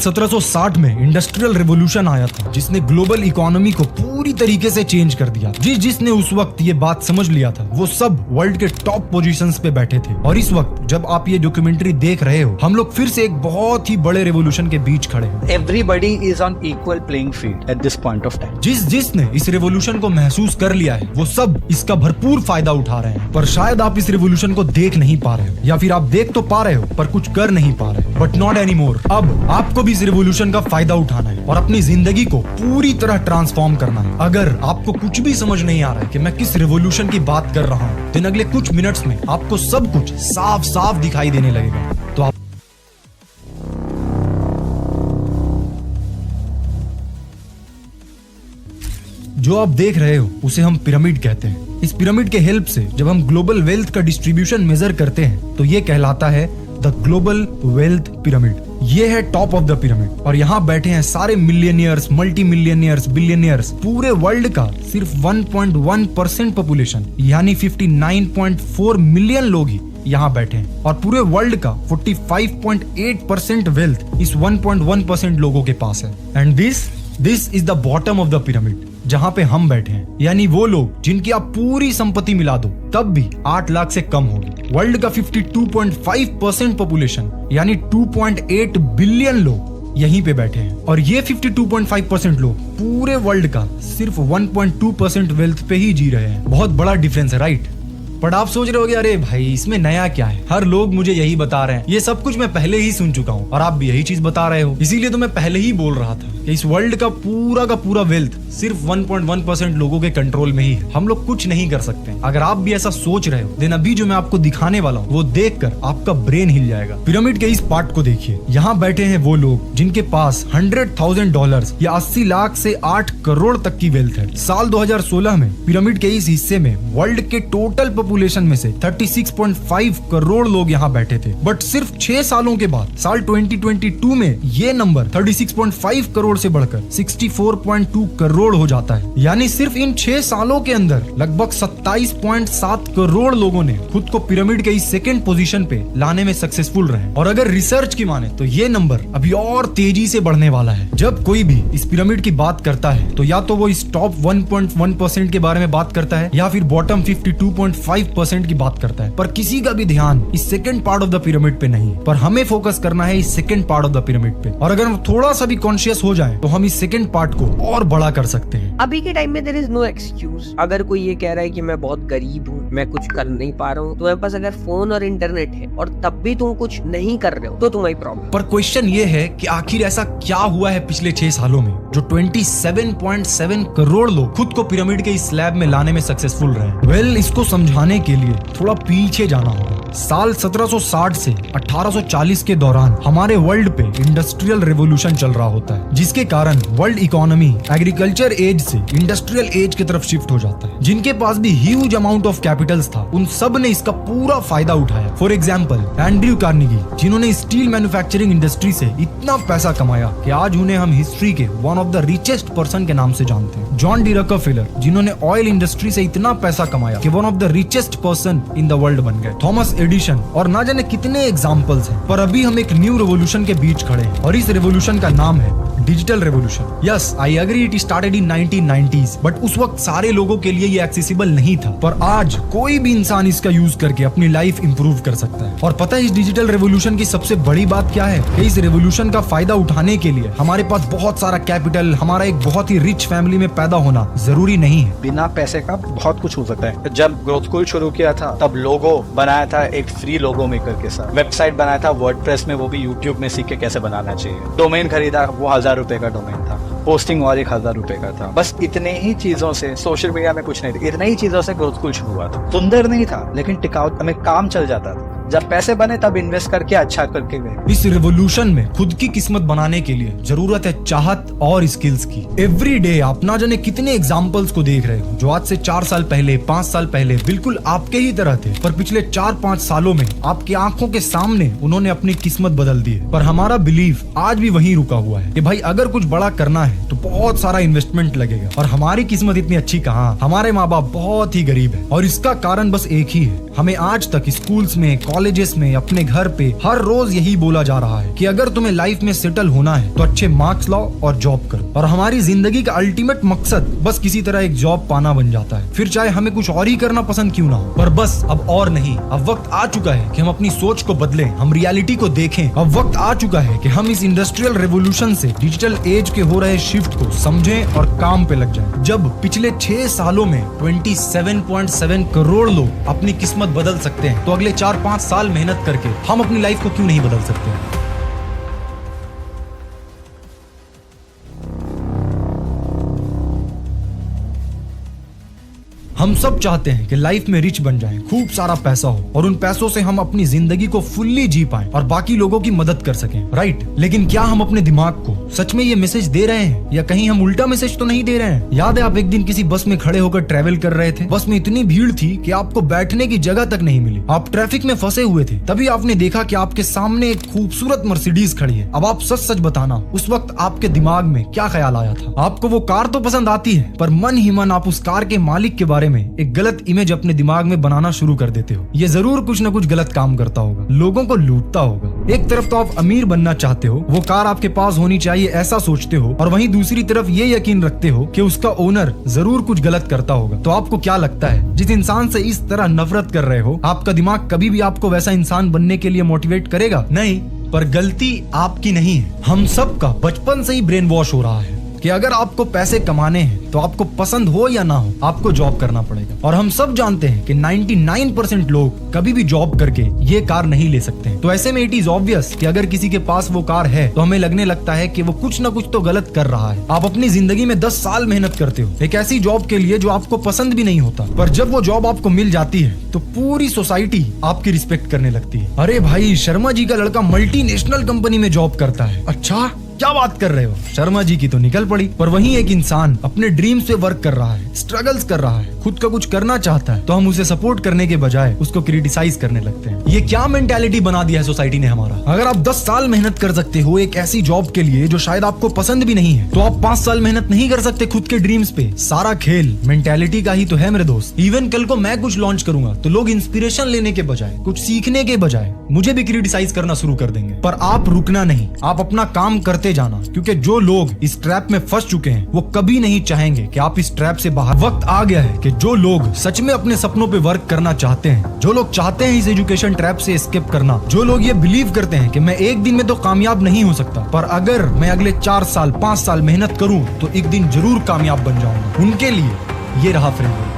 1760 में industrial revolution आया था, जिसने ग्लोबल इकोनॉमी को पूरी तरीके से चेंज कर दिया। जिसने उस वक्त ये बात समझ लिया था, वो सब वर्ल्ड के टॉप पोजीशंस पे बैठे थे। और इस वक्त जब आप ये डॉक्यूमेंट्री देख रहे हो, हम लोग फिर से एक बहुत ही बड़े रेवोल्यूशन के बीच खड़े हैं। Everybody is on equal playing field at this point of time. जिसने इस रेवोल्यूशन को महसूस कर लिया है, वो सब इसका भरपूर फायदा उठा रहे हैं। पर शायद आप इस रेवोल्यूशन को देख नहीं पा रहे हो, या फिर आप देख तो पा रहे हो पर कुछ कर नहीं पा रहे। But not any more. अब आपको भी इस रेवोल्यूशन का फायदा उठाना है और अपनी जिंदगी को पूरी तरह ट्रांसफॉर्म करना है। अगर आपको कुछ भी समझ नहीं आ रहा है कि मैं किस रेवोल्यूशन की बात कर रहा हूँ, तो अगले कुछ मिनट्स में आपको सब कुछ साफ साफ दिखाई देने लगेगा। तो आप जो आप देख रहे हो उसे हम पिरामिड कहते हैं। इस पिरामिड के हेल्प से जब हम ग्लोबल वेल्थ का डिस्ट्रीब्यूशन मेजर करते हैं, तो ये कहलाता है द ग्लोबल वेल्थ पिरामिड। ये है टॉप ऑफ द पिरामिड और यहाँ बैठे हैं सारे मिलियनियर्स, मल्टी मिलियनियर्स, बिलियनियर्स। पूरे वर्ल्ड का सिर्फ 1.1% पॉपुलेशन यानी 59.4 मिलियन लोग ही यहाँ बैठे हैं, और पूरे वर्ल्ड का 45.8% वेल्थ इस 1.1% लोगों के पास है। And this is the bottom of the pyramid, जहाँ पे हम बैठे हैं, यानी वो लोग जिनकी आप पूरी संपत्ति मिला दो तब भी 8 लाख से कम होगी। वर्ल्ड का 52.5% पॉपुलेशन यानी 2.8 बिलियन लोग यहीं पे बैठे हैं, और ये 52.5% लोग पूरे वर्ल्ड का सिर्फ 1.2% वेल्थ पे ही जी रहे हैं। बहुत बड़ा डिफरेंस है, राइट? बट आप सोच रहे होगे, अरे भाई इसमें नया क्या है, हर लोग मुझे यही बता रहे हैं, ये सब कुछ मैं पहले ही सुन चुका हूँ और आप भी यही चीज बता रहे हो। इसीलिए तो मैं पहले ही बोल रहा था कि इस वर्ल्ड का पूरा वेल्थ सिर्फ 1.1% लोगों के कंट्रोल में ही है। हम लोग कुछ नहीं कर सकते। अगर आप भी ऐसा सोच रहे हो, देन अभी जो मैं आपको दिखाने वाला हूँ वो देखकर आपका ब्रेन हिल जाएगा। पिरामिड के इस पार्ट को देखिए। यहाँ बैठे हैं वो लोग जिनके पास $100,000 या 80 लाख से 8 करोड़ तक की वेल्थ है। साल 2016 में पिरामिड के इस हिस्से में वर्ल्ड के टोटल पॉपुलेशन में से 36.5 करोड़ लोग यहाँ बैठे थे। बट सिर्फ 6 सालों के बाद साल 2022 में ये नंबर 36.5 करोड़ से बढ़कर 64.2 करोड़ हो जाता है। यानी सिर्फ इन 6 सालों के अंदर लगभग 27.7 करोड़ लोगों ने खुद को पिरामिड के इस सेकंड पोजीशन पे लाने में सक्सेसफुल रहे। और अगर रिसर्च की माने तो ये नंबर अभी और तेजी से बढ़ने वाला है। जब कोई भी इस पिरामिड की बात करता है, तो या तो वो इस टॉप 1.1% के बारे में बात करता है, या फिर बॉटम 52.5% की बात करता है। पर किसी का भी ध्यान इस second part of the pyramid पे नहीं, पर हमें फोकस करना है इस second part of the pyramid पे। और अगर हम थोड़ा सा भी कॉन्शियस हो जाए, तो हम इस सेकंड पार्ट को और बड़ा कर सकते हैं। अभी के टाइम में देयर इज नो एक्सक्यूज। अगर कोई ये कह रहा है कि मैं बहुत गरीब हूँ, मैं कुछ कर नहीं पा रहा हूँ, तुम्हारे पास अगर फोन और इंटरनेट है और तब भी तुम कुछ नहीं कर रहे हो, तो तुम्हारी प्रॉब्लम। पर क्वेश्चन ये है कि आखिर ऐसा क्या हुआ है पिछले 6 सालों में जो 27.7 करोड़ लोग खुद को पिरामिड के इस स्लैब में लाने में सक्सेसफुल रहे। वेल, इसको समझाने के लिए थोड़ा पीछे जाना होगा। साल 1760 से 1840 के दौरान हमारे वर्ल्ड पे इंडस्ट्रियल रेवोल्यूशन चल रहा होता है, जिसके कारण वर्ल्ड इकोनॉमी एग्रीकल्चर एज से इंडस्ट्रियल एज की तरफ शिफ्ट हो जाता है। जिनके पास भी ह्यूज अमाउंट ऑफ कैपिटल्स था, उन सब ने इसका पूरा फायदा उठाया। फॉर एग्जाम्पल एंड्रयू कार्नेगी, जिन्होंने स्टील मैन्युफैक्चरिंग इंडस्ट्री से इतना पैसा कमाया कि आज उन्हें हम हिस्ट्री के one of the richest person के नाम से जानते हैं। जॉन डी रॉकफेलर, जिन्होंने ऑयल इंडस्ट्री से इतना पैसा कमाया कि one of the richest person in the world बन गए। थॉमस एडिशन, और ना जाने कितने एग्जाम्पल्स हैं। पर अभी हम एक न्यू रेवोल्यूशन के बीच खड़े हैं, और इस रेवोल्यूशन का नाम है digital revolution. Yes, I agree, it started in 1990s, but उस वक्त सारे लोगों के लिए ये एक्सेसिबल नहीं था। पर आज कोई भी इंसान इसका यूज करके अपनी लाइफ इंप्रूव कर सकता है। और पता है इस डिजिटल रेवोल्यूशन की सबसे बड़ी बात क्या है? कि इस रेवोल्यूशन का फायदा उठाने के लिए हमारे पास बहुत सारा कैपिटल, हमारा एक बहुत ही रिच फैमिली में पैदा होना जरूरी नहीं है। बिना पैसे का बहुत कुछ हो सकता है। जब ग्रोथ स्कूल शुरू किया था, तब लोगो बनाया था एक फ्री लोगो मेकर के साथ। वेबसाइट बनाया था वर्डप्रेस में, वो भी यूट्यूब में सीख के कैसे बनाना चाहिए। डोमेन खरीदा, वो 1000 रुपए का डोमेन था। पोस्टिंग और 1000 रुपए का था। बस इतने ही चीजों से, सोशल मीडिया में कुछ नहीं था, इतने ही चीजों से ग्रोथ स्कूल शुरू हुआ था। सुंदर नहीं था, लेकिन टिकाऊ, हमें काम चल जाता था। जब पैसे बने तब इन्वेस्ट करके अच्छा करके गए। इस रेवोल्यूशन में खुद की किस्मत बनाने के लिए जरूरत है चाहत और स्किल्स की। एवरी डे आप ना जाने कितने एग्जाम्पल्स को देख रहे हो जो आज से 4 साल पहले, 5 साल पहले बिल्कुल आपके ही तरह थे, पर पिछले 4-5 सालों में आपकी आंखों के सामने उन्होंने अपनी किस्मत बदल दी है। पर हमारा बिलीफ आज भी वहीं रुका हुआ है कि भाई अगर कुछ बड़ा करना है तो बहुत सारा इन्वेस्टमेंट लगेगा। और हमारी किस्मत इतनी अच्छी कहाँ, हमारे माँ बाप बहुत ही गरीब है। और इसका कारण बस एक ही है, हमें आज तक स्कूल्स में, कॉलेजेस में, अपने घर पे हर रोज यही बोला जा रहा है कि अगर तुम्हें लाइफ में सेटल होना है तो अच्छे मार्क्स लाओ और जॉब करो। और हमारी जिंदगी का अल्टीमेट मकसद बस किसी तरह एक जॉब पाना बन जाता है, फिर चाहे हमें कुछ और ही करना पसंद क्यों ना हो। पर बस अब और नहीं, अब वक्त आ चुका है कि हम अपनी सोच को बदलें, हम रियलिटी को देखें। अब वक्त आ चुका है कि हम इस इंडस्ट्रियल रेवोल्यूशन से डिजिटल एज के हो रहे शिफ्ट को समझें और काम पे लग जाएं। जब पिछले 6 सालों में 27.7 करोड़ लोग अपनी किस्मत बदल सकते हैं, तो अगले 4-5 साल मेहनत करके हम अपनी लाइफ को क्यों नहीं बदल सकते। हम सब चाहते हैं कि लाइफ में रिच बन जाएं, खूब सारा पैसा हो और उन पैसों से हम अपनी जिंदगी को फुल्ली जी पाएं और बाकी लोगों की मदद कर सकें, राइट। लेकिन क्या हम अपने दिमाग को सच में ये मैसेज दे रहे हैं या कहीं हम उल्टा मैसेज तो नहीं दे रहे हैं। याद है आप एक दिन किसी बस में खड़े होकर ट्रैवल कर रहे थे, बस में इतनी भीड़ थी कि आपको बैठने की जगह तक नहीं मिली, आप ट्रैफिक में फंसे हुए थे, तभी आपने देखा कि आपके सामने एक खूबसूरत मर्सिडीज खड़ी है। अब आप सच बताना उस वक्त आपके दिमाग में क्या ख्याल आया था। आपको वो कार तो पसंद आती है, पर मन ही मन आप उस कार के मालिक के बारे में एक गलत इमेज अपने दिमाग में बनाना शुरू कर देते हो। ये जरूर कुछ न कुछ गलत काम करता होगा, लोगों को लूटता होगा। एक तरफ तो आप अमीर बनना चाहते हो, वो कार आपके पास होनी चाहिए ऐसा सोचते हो, और वहीं दूसरी तरफ ये यकीन रखते हो कि उसका ओनर जरूर कुछ गलत करता होगा। तो आपको क्या लगता है, जिस इंसान से इस तरह नफरत कर रहे हो, आपका दिमाग कभी भी आपको वैसा इंसान बनने के लिए मोटिवेट करेगा? नहीं। पर गलती आपकी नहीं है, हम सबका बचपन से ही ब्रेन वॉश हो रहा है कि अगर आपको पैसे कमाने हैं तो आपको पसंद हो या ना हो, आपको जॉब करना पड़ेगा। और हम सब जानते हैं कि 99% लोग कभी भी जॉब करके ये कार नहीं ले सकते हैं। तो ऐसे में इट इज ऑब्वियस कि अगर किसी के पास वो कार है तो हमें लगने लगता है कि वो कुछ ना कुछ तो गलत कर रहा है। आप अपनी जिंदगी में 10 साल मेहनत करते हो एक ऐसी जॉब के लिए जो आपको पसंद भी नहीं होता, पर जब वो जॉब आपको मिल जाती है तो पूरी सोसाइटी आपकी रिस्पेक्ट करने लगती है। अरे भाई, शर्मा जी का लड़का मल्टीनेशनल कंपनी में जॉब करता है। अच्छा, क्या बात कर रहे हो? शर्मा जी की तो निकल पड़ी। पर वहीं एक इंसान अपने ड्रीम्स पे वर्क कर रहा है, स्ट्रगल्स कर रहा है, खुद का कुछ करना चाहता है, तो हम उसे सपोर्ट करने के बजाय उसको क्रिटिसाइज करने लगते हैं। ये क्या मेंटालिटी बना दिया है सोसाइटी ने हमारा। अगर आप 10 साल मेहनत कर सकते हो एक ऐसी जॉब के लिए जो शायद आपको पसंद भी नहीं है, तो आप 5 साल मेहनत नहीं कर सकते खुद के ड्रीम्स पे। सारा खेल मेंटालिटी का ही तो है मेरे दोस्त। इवन कल को मैं कुछ लॉन्च करूंगा तो लोग इंस्पिरेशन लेने के बजाय, कुछ सीखने के बजाय मुझे भी क्रिटिसाइज करना शुरू कर देंगे। पर आप रुकना नहीं, आप अपना काम करते जाना, क्योंकि जो लोग इस ट्रैप में फंस चुके हैं वो कभी नहीं चाहेंगे कि आप इस ट्रैप से बाहर। वक्त आ गया है कि जो लोग सच में अपने सपनों पे वर्क करना चाहते हैं, जो लोग चाहते हैं इस एजुकेशन ट्रैप से एस्केप करना, जो लोग ये बिलीव करते हैं कि मैं एक दिन में तो कामयाब नहीं हो सकता, पर अगर मैं अगले 4 साल 5 साल मेहनत करूं तो एक दिन जरूर कामयाब बन जाऊंगा, उनके लिए ये रहा फ्रेमवर्क।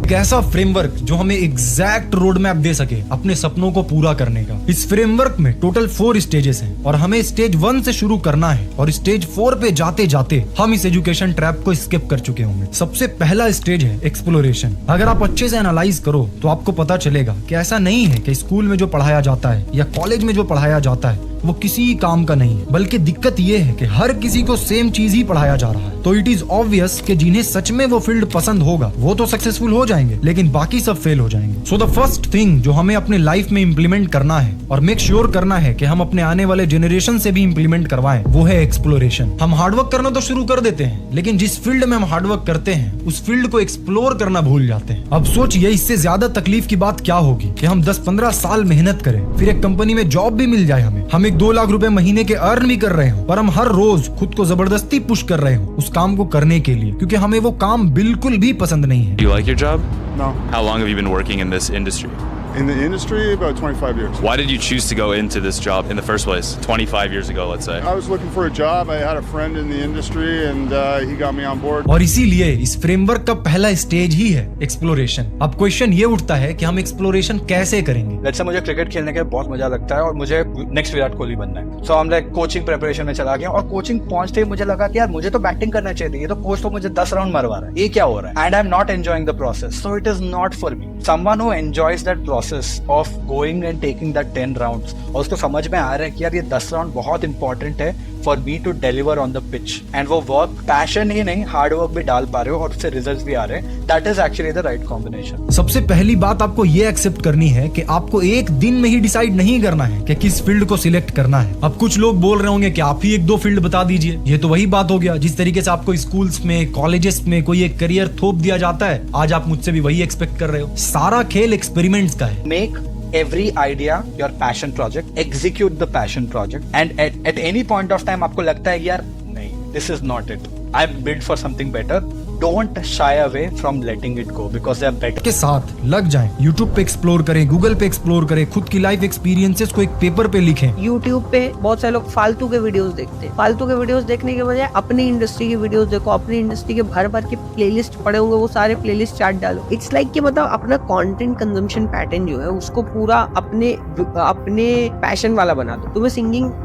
एक ऐसा फ्रेमवर्क जो हमें एग्जैक्ट रोड मैप दे सके अपने सपनों को पूरा करने का। इस फ्रेमवर्क में टोटल 4 स्टेजेस हैं और हमें स्टेज 1 से शुरू करना है और स्टेज 4 पे जाते जाते हम इस एजुकेशन ट्रैप को स्किप कर चुके होंगे। सबसे पहला स्टेज है एक्सप्लोरेशन। अगर आप अच्छे से एनालाइज करो तो आपको पता चलेगा कि ऐसा नहीं है कि स्कूल में जो पढ़ाया जाता है या कॉलेज में जो पढ़ाया जाता है वो किसी काम का नहीं है, बल्कि दिक्कत ये है कि हर किसी को सेम चीज ही पढ़ाया जा रहा है। तो इट इज ऑब्वियस कि जिन्हें सच में वो फील्ड पसंद होगा वो तो सक्सेसफुल हो जाएंगे, लेकिन बाकी सब फेल हो जाएंगे। सो द फर्स्ट थिंग जो हमें अपने लाइफ में इम्प्लीमेंट करना है और मेक श्योर करना है कि हम अपने आने वाले जनरेशन से भी इम्प्लीमेंट करवाएं, वो है एक्सप्लोरेशन। हम हार्डवर्क करना तो शुरू कर देते हैं, लेकिन जिस फील्ड में हम हार्डवर्क करते हैं उस फील्ड को एक्सप्लोर करना भूल जाते हैं। अब सोचिए इससे ज्यादा तकलीफ की बात क्या होगी कि हम 10-15 साल मेहनत करें, फिर एक कंपनी में जॉब भी मिल जाए, हम एक 2 लाख रुपए महीने के अर्न भी कर रहे हो, पर हम हर रोज खुद को जबरदस्ती पुश कर रहे हो उस काम को करने के लिए, क्योंकि हमें वो काम बिल्कुल भी पसंद नहीं है। Do you like your job? No. How long have you been working in this industry? In the industry, about 25 years. Why did you choose to go into this job in the first place 25 years ago, let's say? I was looking for a job. I had a friend in the industry and he got me on board. और इसीलिए इस framework का पहला stage ही है exploration. अब question ये उठता है कि हम एक्सप्लोरेशन कैसे करेंगे। लेट्स से मुझे क्रिकेट खेलने के बहुत मजा लगता है और मुझे नेक्स्ट विराट कोहली बनना है। सो हम लाइक कोचिंग प्रिपरेशन में चला गया और कोचिंग पहुंचते ही मुझे लगा कि यार मुझे तो बैटिंग करना चाहिए, ये तो कोच तो मुझे 10 राउंड मरवा रहा है, ये क्या हो रहा है? And I am not enjoying the process, so it is not for me. Someone who enjoys that process of going and taking that 10 rounds और उसको समझ में आ रहा है कि यार ये 10 राउंड बहुत इंपॉर्टेंट है for me to deliver on the pitch, and वो वर्क पैशन ही नहीं हार्ड वर्क भी डाल पा रहे हो और उससे रिजल्ट्स भी आ रहे हैं, that is actually the right combination. सबसे पहली बात आपको ये एक्सेप्ट करनी है कि आपको एक दिन में ही डिसाइड नहीं करना है कि किस फील्ड को सिलेक्ट करना है। अब कुछ लोग बोल रहे होंगे कि आप ही एक दो फील्ड बता दीजिए। ये तो वही बात हो गया जिस तरीके से आपको स्कूल्स में, कॉलेजेस में कोई एक करियर थोप दिया जाता है, आज आप मुझसे भी वही एक्सपेक्ट कर रहे हो। सारा खेल एक्सपेरिमेंट्स का है। Make every idea your passion project, execute the passion project, and at any point of time आपको लगता है यार नहीं, this is not it, I'm built for something better, don't shy away from letting it go because they are better। के साथ लग जाएं, YouTube पे एक्सप्लोर करें, Google पे एक्सप्लोर करें, खुद की लाइफ एक्सपीरियंसेस को एक पेपर पे लिखें। YouTube पे बहुत सारे लोग फालतू के वीडियोस देखते हैं। फालतू के वीडियोस देखने के बजाय अपनी इंडस्ट्री की वीडियोस देखो। अपनी इंडस्ट्री के भर भर के प्लेलिस्ट पड़े होंगे, वो सारे प्लेलिस्ट चार्ट डालो। इट्स लाइक कि मतलब अपना कंटेंट कंजम्पशन पैटर्न जो है उसको पूरा अपने पैशन वाला बना दो। तुम्हें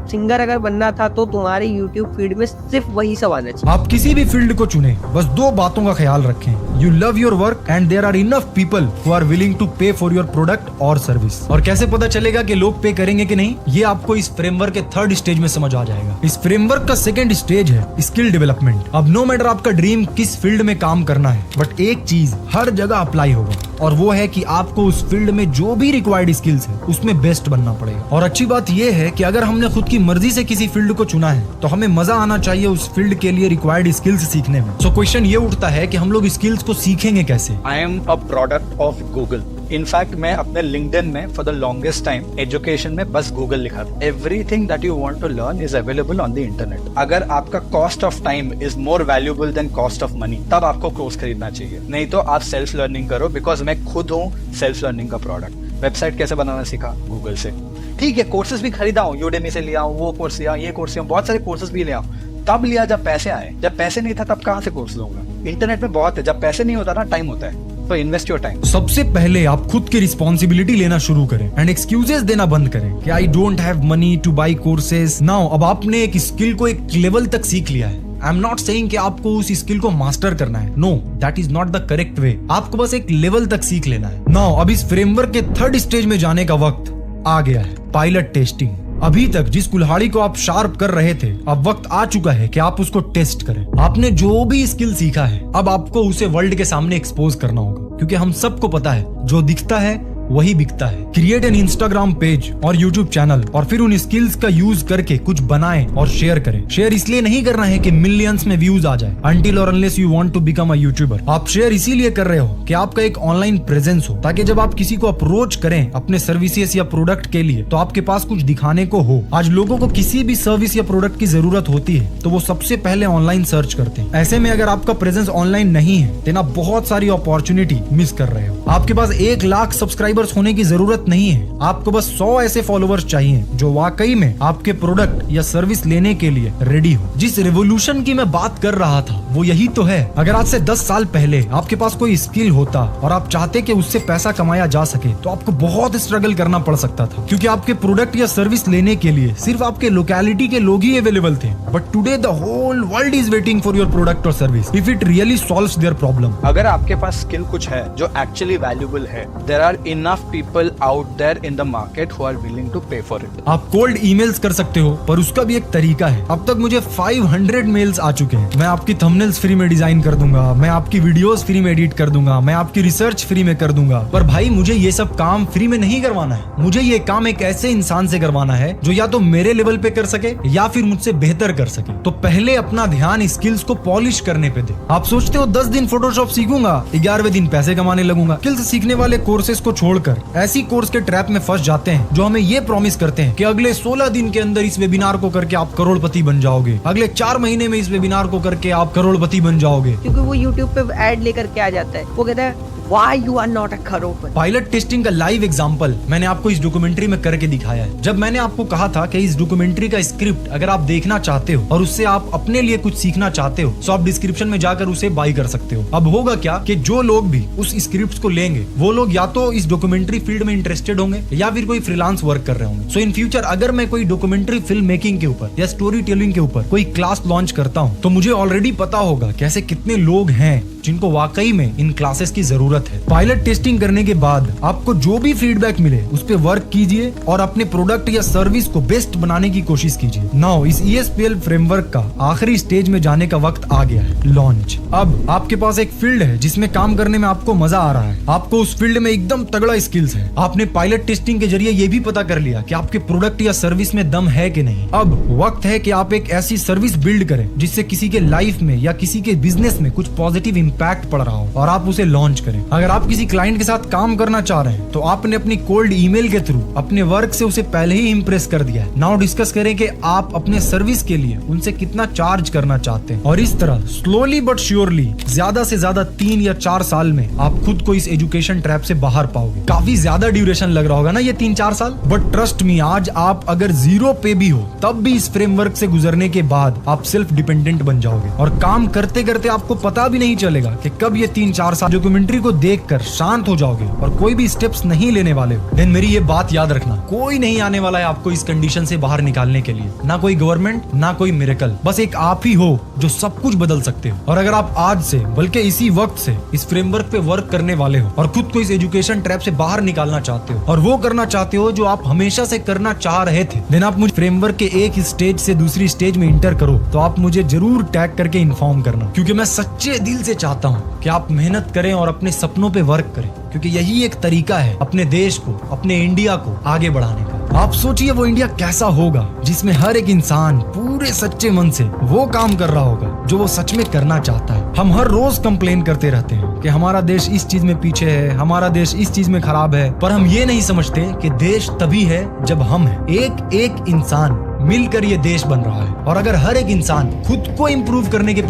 सिंगर अगर बनना था तो तुम्हारे YouTube फीड में सिर्फ वही सब आना चाहिए। आप किसी भी फील्ड को चुने, बस दो बातों का ख्याल रखें। You love your work and there are enough people who are willing to pay for your product or service। और कैसे पता चलेगा कि लोग पे करेंगे कि नहीं, ये आपको इस फ्रेमवर्क के थर्ड स्टेज में समझ आ जाएगा। इस फ्रेमवर्क का सेकंड स्टेज है स्किल डेवलपमेंट। अब नो मैटर आपका ड्रीम किस फील्ड में काम करना है, बट एक चीज हर जगह अप्लाई होगा, और वो है कि आपको उस फील्ड में जो भी रिक्वायर्ड स्किल्स है उसमें बेस्ट बनना पड़ेगा। और अच्छी बात ये है कि अगर हमने खुद की मर्जी से किसी फील्ड को चुना है तो हमें मजा आना चाहिए उस फील्ड के लिए रिक्वायर्ड स्किल्स सीखने में। सो क्वेश्चन ये उठता है कि हम लोग स्किल्स को सीखेंगे कैसे। I am a product of Google। In fact मैं अपने LinkedIn में for the longest time education में बस गूगल लिखा था। Everything that you want to learn is available on the internet. अगर आपका cost of time is more valuable than cost of money, तब आपको कोर्स खरीदना चाहिए, नहीं तो आप सेल्फ लर्निंग करो। बिकॉज मैं खुद हूँ सेल्फ लर्निंग का प्रोडक्ट। वेबसाइट कैसे बनाना सीखा गूगल से। ठीक है, कोर्सेज भी खरीदा हूँ, यूडेमी से लिया हूँ, वो कोर्स लिया, ये कोर्स लिया, बहुत सारे कोर्सेज भी लिया। तब लिया जब पैसे आए। जब पैसे नहीं था तब कहाँ से कोर्स लूंगा। इंटरनेट में बहुत है, जब पैसे नहीं होता ना टाइम होता है, तो इन्वेस्ट योर टाइम। सबसे पहले आप खुद की रिस्पॉन्सिबिलिटी लेना शुरू करें एंड एक्सक्यूजेस देना बंद करें कि I don't have money two by courses. Now अब आपने एक स्किल को एक लेवल तक सीख लिया है। आई एम नॉट सेइंग कि आपको उस स्किल को मास्टर करना है, no, that is not the correct way. आपको बस एक लेवल तक सीख लेना है। नाउ अब इस फ्रेमवर्क के थर्ड स्टेज में जाने का वक्त आ गया है, पायलट टेस्टिंग। अभी तक जिस कुल्हाड़ी को आप शार्प कर रहे थे, अब वक्त आ चुका है कि आप उसको टेस्ट करें। आपने जो भी स्किल सीखा है अब आपको उसे वर्ल्ड के सामने एक्सपोज करना होगा, क्योंकि हम सबको पता है जो दिखता है वही बिकता है। क्रिएट एन इंस्टाग्राम पेज और यूट्यूब चैनल और फिर उन स्किल्स का यूज करके कुछ बनाएं और शेयर करें। शेयर इसलिए नहीं करना है कि मिलियंस में व्यूज आ जाए, अनटिल और unless you want to become a youtuber. आप शेयर इसीलिए कर रहे हो कि आपका एक ऑनलाइन प्रेजेंस हो, ताकि जब आप किसी को अप्रोच करें अपने सर्विसेज या प्रोडक्ट के लिए तो आपके पास कुछ दिखाने को हो। आज लोगों को किसी भी सर्विस या प्रोडक्ट की जरूरत होती है तो वो सबसे पहले ऑनलाइन सर्च करते हैं। ऐसे में अगर आपका प्रेजेंस ऑनलाइन नहीं है तो ना बहुत सारी अपॉर्चुनिटी मिस कर रहे हो। आपके पास 1 लाख सब्सक्राइबर्स होने की जरूरत नहीं है, आपको बस 100 ऐसे फॉलोअर्स चाहिए जो वाकई में आपके प्रोडक्ट या सर्विस लेने के लिए रेडी हो। जिस रेवोल्यूशन की मैं बात कर रहा था वो यही तो है। अगर आज से 10 साल पहले आपके पास कोई स्किल होता और आप चाहते कि उससे पैसा कमाया जा सके तो आपको बहुत स्ट्रगल करना पड़ सकता था, क्योंकि आपके प्रोडक्ट या सर्विस लेने के लिए सिर्फ आपके लोकेलिटी के लोग ही अवेलेबल थे। But today the whole world is waiting for your product और service if it really solves their problem. अगर आपके पास स्किल कुछ है जो एक्चुअली वैल्यूएबल है, there are enough people out there in the market who are willing to pay for it. आप cold emails कर सकते हो, पर उसका भी एक तरीका है। अब तक मुझे 500 मेल्स आ चुके हैं। मैं आपकी थंबनेल्स फ्री में डिजाइन कर दूंगा, मैं आपकी वीडियोस फ्री में एडिट कर दूंगा, मैं आपकी रिसर्च फ्री में कर दूंगा। पर भाई मुझे ये सब काम फ्री में नहीं करवाना है। मुझे ये काम एक ऐसे इंसान से करवाना है जो या तो मेरे लेवल पे कर सके या फिर मुझसे बेहतर कर सके। तो पहले अपना ध्यान स्किल्स को पॉलिश करने पे दे। आप सोचते हो 10 दिन फोटोशॉप सीखूंगा, 11वें दिन पैसे कमाने लगूंगा। स्किल्स सीखने वाले कोर्सेज को छोड़कर ऐसी कोर्स के ट्रैप में फंस जाते हैं जो हमें ये प्रॉमिस करते हैं कि अगले 16 दिन के अंदर इस वेबिनार को करके आप करोड़पति बन जाओगे, अगले 4 महीने में इस वेबिनार को करके आप करोड़पति बन जाओगे। क्योंकि वो YouTube पे ऐड लेकर के आ जाता है, वो कहता है Why you are not a Crorepati. Pilot testing का लाइव एग्जांपल मैंने आपको इस डॉक्यूमेंट्री में करके दिखाया है। जब मैंने आपको कहा था कि इस डॉक्यूमेंट्री का स्क्रिप्ट अगर आप देखना चाहते हो और उससे आप अपने लिए कुछ सीखना चाहते हो तो आप डिस्क्रिप्शन में जाकर उसे बाय कर सकते हो। अब होगा क्या कि जो लोग भी उस स्क्रिप्ट को लेंगे वो लोग या तो इस डॉक्यूमेंट्री फील्ड में इंटरेस्टेड होंगे या फिर कोई फ्रीलांस वर्क कर रहे होंगे। सो इन फ्यूचर अगर मैं कोई डॉक्यूमेंट्री फिल्म मेकिंग के ऊपर या स्टोरी टेलिंग के ऊपर कोई क्लास लॉन्च करता हूँ तो मुझे ऑलरेडी पता होगा कैसे कितने लोग हैं जिनको वाकई में इन क्लासेस की जरूरत है। पायलट टेस्टिंग करने के बाद आपको जो भी फीडबैक मिले उस पे वर्क कीजिए और अपने प्रोडक्ट या सर्विस को बेस्ट बनाने की कोशिश कीजिए। नाउ इस ESPL फ्रेमवर्क का आखिरी स्टेज में जाने का वक्त आ गया है, लॉन्च। अब आपके पास एक फील्ड है जिसमें काम करने में आपको मजा आ रहा है, आपको उस फील्ड में एकदम तगड़ा स्किल्स है। आपने पायलट टेस्टिंग के जरिए ये भी पता कर लिया कि आपके प्रोडक्ट या सर्विस में दम है कि नहीं। अब वक्त है कि आप एक ऐसी सर्विस बिल्ड करें जिससे किसी के लाइफ में या किसी के बिजनेस में कुछ पॉजिटिव इंपैक्ट पड़ रहा हो और आप उसे लॉन्च करें। अगर आप किसी क्लाइंट के साथ काम करना चाह रहे हैं तो आपने अपनी कोल्ड ईमेल के थ्रू अपने वर्क से उसे पहले ही इंप्रेस कर दिया है। नाउ डिस्कस करें कि आप अपने सर्विस के लिए उनसे कितना चार्ज करना चाहते हैं और इस तरह स्लोली बट श्योरली ज्यादा से ज्यादा 3 या 4 साल में आप खुद को इस एजुकेशन ट्रैप से बाहर पाओगे। काफी ज्यादा ड्यूरेशन लग रहा होगा ना ये 3-4 साल, बट ट्रस्ट मी, आज आप अगर जीरो पे भी हो तब भी इस फ्रेमवर्क से गुजरने के बाद आप सेल्फ डिपेंडेंट बन जाओगे और काम करते करते आपको पता भी नहीं चलेगा कि कब ये 3-4 साल डॉक्यूमेंट्री को देखकर शांत हो जाओगे और कोई भी स्टेप्स नहीं लेने वाले हो। देन मेरी ये बात याद रखना, कोई नहीं आने वाला है आपको इस कंडीशन से बाहर निकालने के लिए, ना कोई गवर्नमेंट ना कोई मिरेकल, बस एक आप ही हो जो सब कुछ बदल सकते हो। और अगर आप आज से बल्कि इसी वक्त से इस फ्रेमवर्क पे वर्क करने वाले हो और खुद को इस एजुकेशन ट्रैप से बाहर निकालना चाहते हो और वो करना चाहते हो जो आप हमेशा से करना चाह रहे थे, देन आप मुझे फ्रेमवर्क के एक स्टेज से दूसरी स्टेज में इंटर करो तो आप मुझे जरूर टैग करके इन्फॉर्म करना, क्योंकि मैं सच्चे दिल से चाहता हूँ कि आप मेहनत करें और अपने सपनों पे वर्क करें, क्योंकि यही एक तरीका है अपने देश को, अपने इंडिया को आगे बढ़ाने का। आप सोचिए वो इंडिया कैसा होगा जिसमें हर एक इंसान पूरे सच्चे मन से वो काम कर रहा होगा जो वो सच में करना चाहता है। हम हर रोज कंप्लेन करते रहते हैं कि हमारा देश इस चीज में पीछे है, हमारा देश इस चीज में खराब है, पर हम ये नहीं समझते कि देश तभी है जब हम हैं। एक एक इंसान मिलकर ये देश बन रहा है और अगर हर एक इंसान खुद को इम्प्रूव करने के